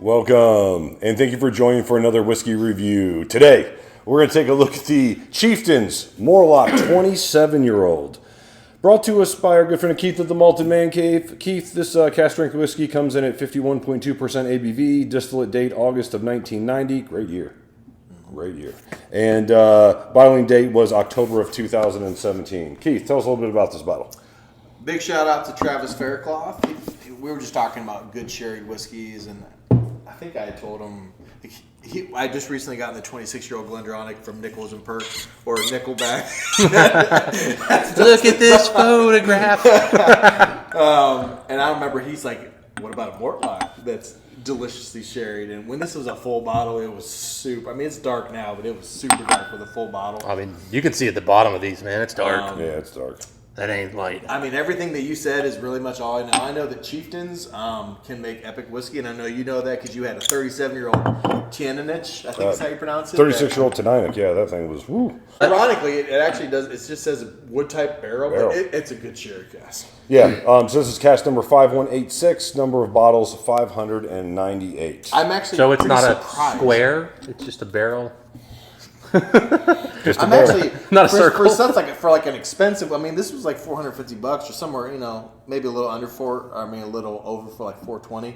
Welcome, and thank you for joining for another whiskey review. Today, we're going to take a look at the Chieftain's Mortlach 27-year-old. Brought to us by our good friend Keith of the Malted Man Cave. Keith, this cask strength whiskey comes in at 51.2% ABV, distillate date August of 1990. Great year. Great year. And bottling date was October of 2017. Keith, tell us a little bit about this bottle. Big shout out to Travis Faircloth. We were just talking about good sherry whiskeys, and I think I told him I just recently got the 26-year-old Glendronach from Nichols and Perk, or Nickelback. Look at this photograph. And I remember he's like, "What about a Mortchlach that's deliciously sherried?" And when this was a full bottle, it was super. I mean, it's dark now, but it was super dark for the full bottle. I mean, you can see at the bottom of these, man. It's dark. Yeah, it's dark. That ain't light. I mean, everything that you said is really much all I know. I know that Chieftains can make epic whiskey, and I know you know that because you had a 37-year-old Tiananich, I think is how you pronounce it. 36-year-old Teninic, yeah, that thing was, woo. Ironically, it actually does, it just says wood-type barrel. But it's a good sherry cask. Yeah, so this is cask number 5186, number of bottles 598. I'm actually So it's not surprised. a square, it's just a barrel. Just a I'm barrel. actually Not a circle. For such like an expensive. I mean, this was like $450 or somewhere. Maybe a little under a little over for like $420.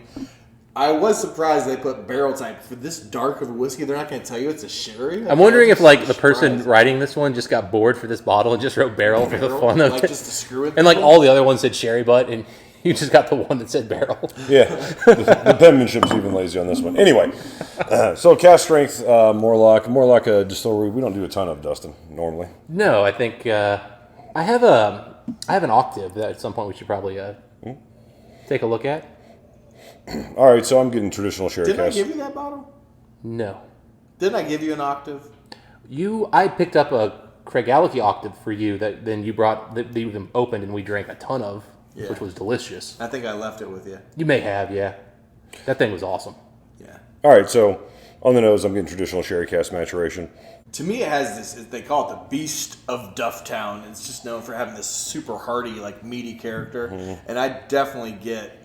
I was surprised they put barrel type for this dark of a whiskey. They're not going to tell you it's a sherry. I'm wondering if like the person writing this one just got bored for this bottle and just wrote barrel for the fun of it. Just to screw it. And like all the other ones said sherry butt, and you just got the one that said barrel. Yeah, the penmanship's even lazy on this one. Anyway, so cask strength, Mortlach distillery. We don't do a ton of, Dustin, normally. No, I think I have an octave that at some point we should probably take a look at. All right, so I'm getting traditional sherry Didn't I cask. give you that bottle? No. Didn't I give you an octave? I picked up a Craigellachie octave for you that then you brought that you opened and we drank a ton of, which was delicious. I think I left it with you. You may have, yeah. That thing was awesome. Yeah. All right, so on the nose, I'm getting traditional sherry cask maturation. To me, it has this. They call it the Beast of Dufftown. It's just known for having this super hearty, like meaty character, and I definitely get.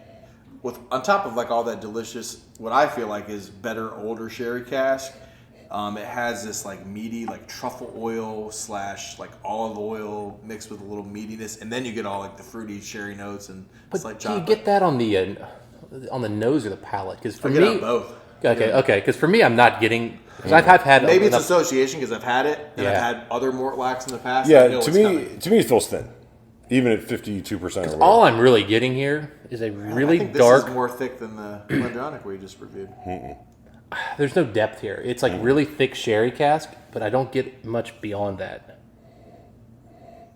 On top of like all that delicious, what I feel like is better older sherry cask, it has this like meaty like truffle oil / like olive oil mixed with a little meatiness, and then you get all like the fruity sherry notes and But slight do you chocolate. get that on the nose or the palate? Because for I me, get it on both. Okay. Because for me, I'm not getting. Because I've had Maybe it's enough, association because I've had it and I've Yeah. had other Mortlachs in the past. I Yeah, know to it's me, coming. it feels thin, even at 52% or whatever. all I'm really getting here is a I really think dark. This is more thick than the Glendronach we just reviewed. There's no depth here. It's like really thick sherry cask, but I don't get much beyond that.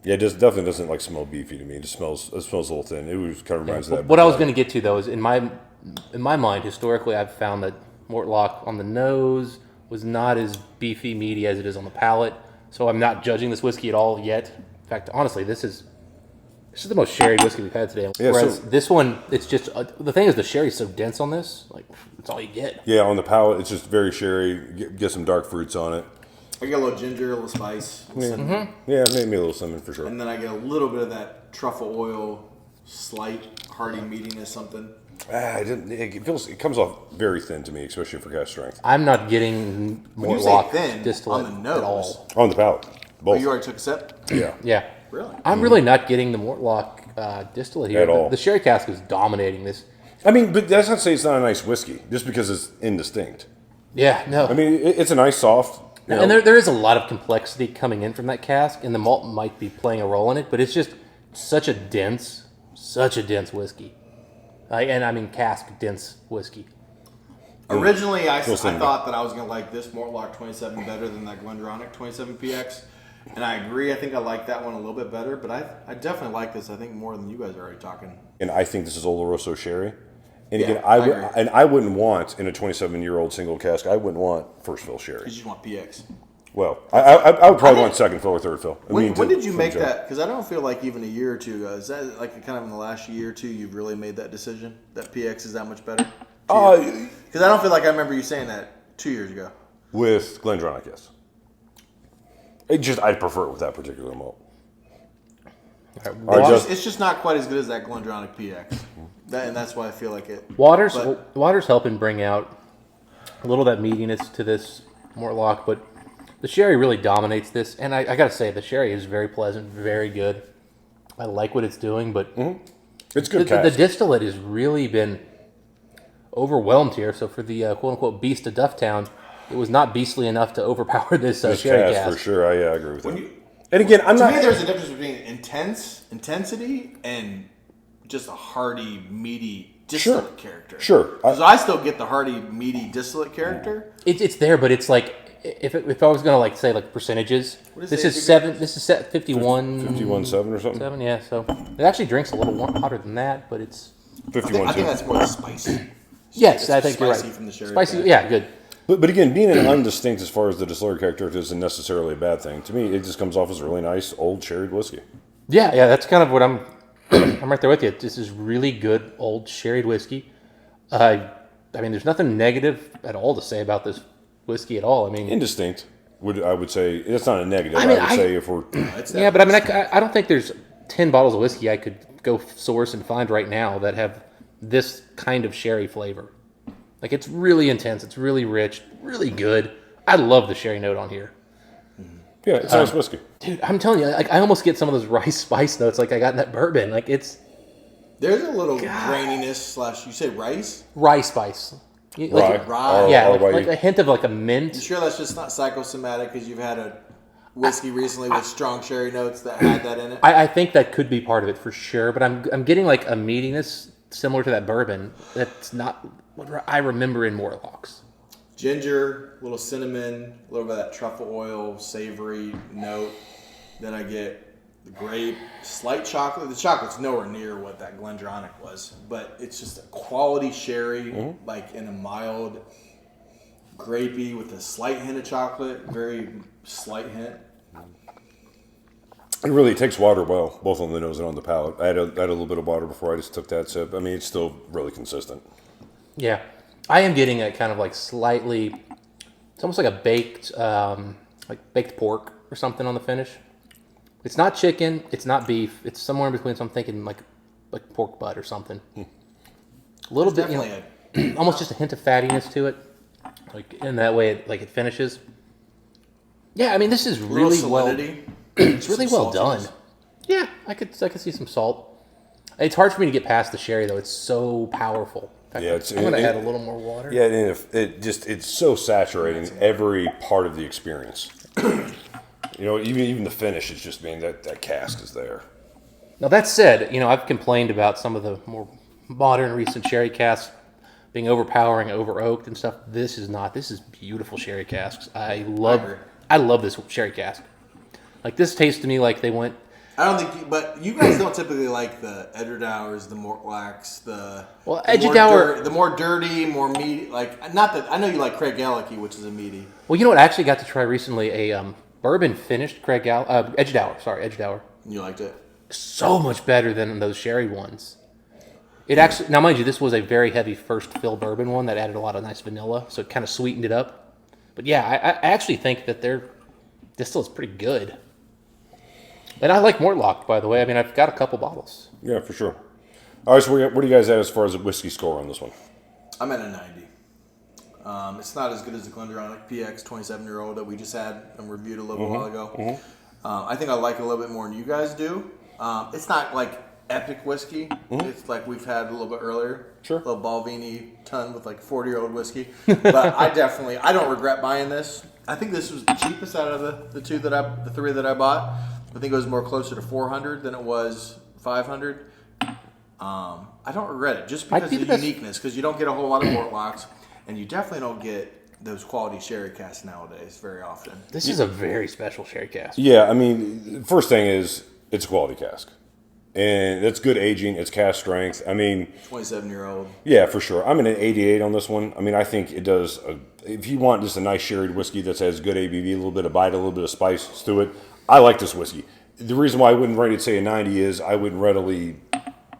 Yeah, it definitely doesn't like smell beefy to me. It smells a little thin. It was kind of reminds of that. What I was going to get to though is in my mind, historically, I've found that Mortlach on the nose was not as beefy, meaty as it is on the palate. So I'm not judging this whiskey at all yet. In fact, honestly, this is the most sherry whiskey we've had today. Yeah, Whereas so- this one, it's just the thing is the sherry's so dense on this, like it's all you get. Yeah, on the palate, it's just very sherry. Get some dark fruits on it. I get a little ginger, a little spice, a little cinnamon. Yeah, maybe a little cinnamon for sure. And then I get a little bit of that truffle oil, slight hearty meatiness, something. It comes off very thin to me, especially for cask strength. I'm not getting When you say Mortlach thin, distillate on the at nose. all. On the palate, Oh, both. you already took a sip? Yeah. Yeah. Really? I'm really not getting the Mortlach distillate here. At all. The sherry cask is dominating this. I mean, but that's not to say it's not a nice whiskey, just because it's indistinct. Yeah, no. I mean, it's a nice soft. And there is a lot of complexity coming in from that cask, and the malt might be playing a role in it, but it's just such a dense whiskey. Cask dense whiskey. Originally, I cinnamon. thought that I was going to like this Mortlach 27 better than that Glendronach 27PX. And I agree. I think I like that one a little bit better, but I definitely like this, I think, more than you guys are already talking. And I think this is oloroso sherry. And Yeah, again, I agree. I wouldn't want in a 27-year-old single cask. I wouldn't want first fill sherry. Because you just want PX. Well, I would probably want second fill or third fill. When did you make that? Because I don't feel like even a year or two ago. Is that like kind of in the last year or two you've really made that decision? That PX is that much better? Because I don't feel like I remember you saying that 2 years ago. With Glendronach, yes. I'd prefer it with that particular malt. All right, It's just not quite as good as that Glendronach PX. And that's why I feel like it. Water's helping bring out a little of that meatiness to this Mortchlach, but the sherry really dominates this. And I got to say, the sherry is very pleasant, very good. I like what it's doing, but it's good. The distillate has really been overwhelmed here. So for the quote-unquote beast of Dufftown, it was not beastly enough to overpower this sherry cask. For sure. I agree with that. And again, to me, there's a difference between intensity and just a hearty, meaty distillate character. Sure. Because I still get the hearty, meaty distillate character. It's there, but it's like if I was gonna like say like percentages, this is 51. 51.7 or something. 7, yeah. So it actually drinks a little hotter than that, but it's 51. I think that's more the spice. Yes, I think you're right. Spicy from the sherry. Spicy, yeah, good. But again, being an undistinct as far as the distillery character isn't necessarily a bad thing. To me, it just comes off as a really nice old sherried whiskey. Yeah, that's kind of what I'm right there with you. This is really good old sherried whiskey. I mean, there's nothing negative at all to say about this whiskey at all. I mean, indistinct. I would say it's not a negative. I would say if we're yeah, but I mean, I don't think there's 10 bottles of whiskey I could go source and find right now that have this kind of sherry flavor. Like, it's really intense. It's really rich, really good. I love the sherry note on here. Yeah, it's nice whiskey. Dude, I'm telling you, like, I almost get some of those rice spice notes like I got in that bourbon. Like, it's... There's a little graininess / you say rice? Rye spice. Rye. Yeah, like a hint of like a mint. You sure that's just not psychosomatic because you've had a whiskey recently with strong sherry notes that had that in it? I think that could be part of it for sure, but I'm getting like a meatiness similar to that bourbon that's not what I remember in Mortlach's. Ginger, a little cinnamon, a little bit of that truffle oil, savory note. Then I get the grape, slight chocolate. The chocolate's nowhere near what that Glendronach was, but it's just a quality sherry, like in a mild, grapey with a slight hint of chocolate, very slight hint. It really takes water well, both on the nose and on the palate. I had a little bit of water before I just took that sip. I mean, it's still really consistent. Yeah. I am getting a kind of like slightly, it's almost like a baked pork or something on the finish. It's not chicken, it's not beef, it's somewhere in between, so I'm thinking like pork butt or something. A little bit, almost just a hint of fattiness to it. Like in that way it finishes. Yeah, I mean this is really well. It's really well done. Yeah, I could see some salt. It's hard for me to get past the sherry though. It's so powerful. I'm going to add a little more water. Yeah, and it's so saturating every part of the experience. Even the finish is just that cask is there. Now that said, I've complained about some of the more modern recent sherry casks being overpowering, over oaked and stuff. This is not. This is beautiful sherry casks. I love this sherry cask. Like this tastes to me like they went. I don't think, but you guys don't typically like the Edredowers, the Mortlachs, the more dirty, more meaty. Like, not that I know you like Craig Gallagher, which is a meaty. Well, you know what? I actually got to try recently a bourbon finished Edgedower. You liked it? So much better than those sherry ones. It actually, now mind you, this was a very heavy first fill bourbon one that added a lot of nice vanilla, so it kind of sweetened it up. But yeah, I actually think that their distill is pretty good. And I like Mortlach, by the way. I mean, I've got a couple bottles. Yeah, for sure. All right, so what do you guys at as far as a whiskey score on this one? I'm at a 90. It's not as good as the Glendronach PX 27-year-old that we just had and reviewed a little while ago. I think I like it a little bit more than you guys do. It's not like epic whiskey. It's like we've had a little bit earlier. Sure. A little Balvenie ton with like 40-year-old whiskey. But I don't regret buying this. I think this was the cheapest out of the three that I bought. I think it was more closer to $400 than it was $500. I don't regret it just because of the uniqueness, because you don't get a whole lot of Mortlachs, and you definitely don't get those quality sherry casks nowadays very often. This is a very special sherry cask. Yeah, I mean, first thing is it's a quality cask. And it's good aging. It's cask strength. I mean... 27-year-old. Yeah, for sure. I'm in an 88 on this one. I mean, I think it does... if you want just a nice sherried whiskey that has good ABV, a little bit of bite, a little bit of spice to it, I like this whiskey. The reason why I wouldn't rate it, say, a 90 is I wouldn't readily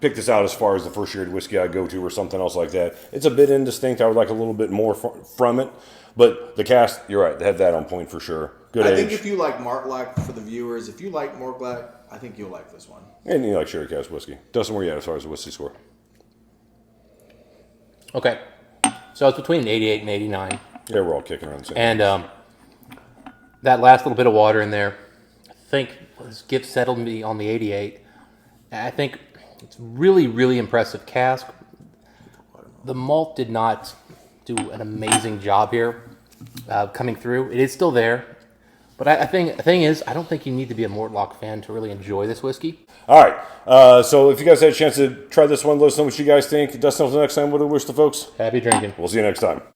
pick this out as far as the first sherried whiskey I go to or something else like that. It's a bit indistinct. I would like a little bit more from it. But the cask, you're right. They have that on point for sure. Good age. I think if you like Mortchlach, for the viewers, if you like Mortchlach, I think you'll like this one. And you like sherry cask whiskey. Dustin, where you at as far as the whiskey score? Okay. So it's between an 88 and 89. Yeah, we're all kicking around the same. And that last little bit of water in there, I think Skip settled me on the 88. I think it's really, really impressive cask. The malt did not do an amazing job here coming through. It is still there. But I think the thing is, I don't think you need to be a Mortchlach fan to really enjoy this whiskey. All right. So if you guys had a chance to try this one, let us know what you guys think. Dustin, until next time, what do we wish the folks? Happy drinking. We'll see you next time.